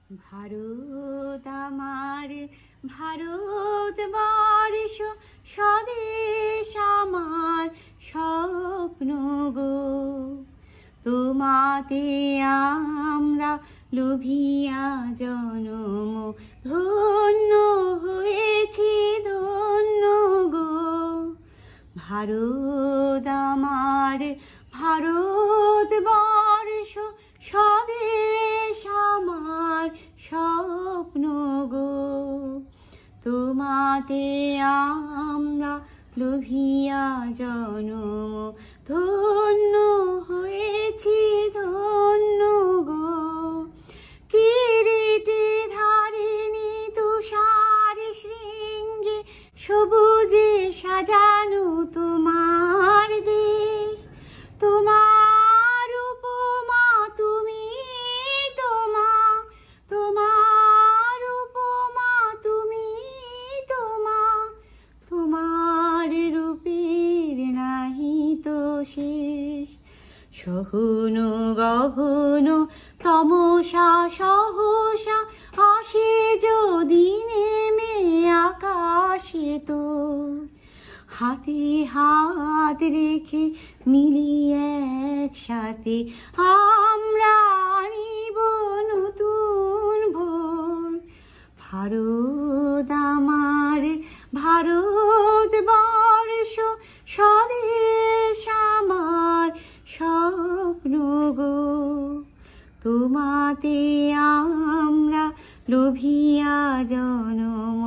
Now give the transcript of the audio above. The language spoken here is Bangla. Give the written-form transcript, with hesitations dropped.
ভারত আমার ভারতবর্ষ, স্বদেশ আমার স্বপ্ন গো। তোমাতে আমরা লোভিয়া জনম, ধন্য হয়েছি ধন্য গো। ভারত আমার ভারতবর্ষ, স্বদেশ আমার স্বপ্ন গো। তোমাতে আমরা লোভিয়া জনম, ধন্য হয়েছি ধন্য গো। কিরীটে ধারিণী তুষার শৃঙ্গে, সবুজে সাজানো তোমার দেশ। তোমার উপমা তুমি, তোমার উপমা তুমি, তোমার রূপের নাহি তো শেষ। সহন গহন তমসা সহসা আসে যদি নেমে আকাশে তো, হাতে হাত রেখে মিলি একসাথে আমরা আনিব নতুন ভোর। ভারত আমার ভারতবর্ষ, স্বদেশ আমার স্বপ্ন গো। তোমাতে আমরা লোভিয়া জনম,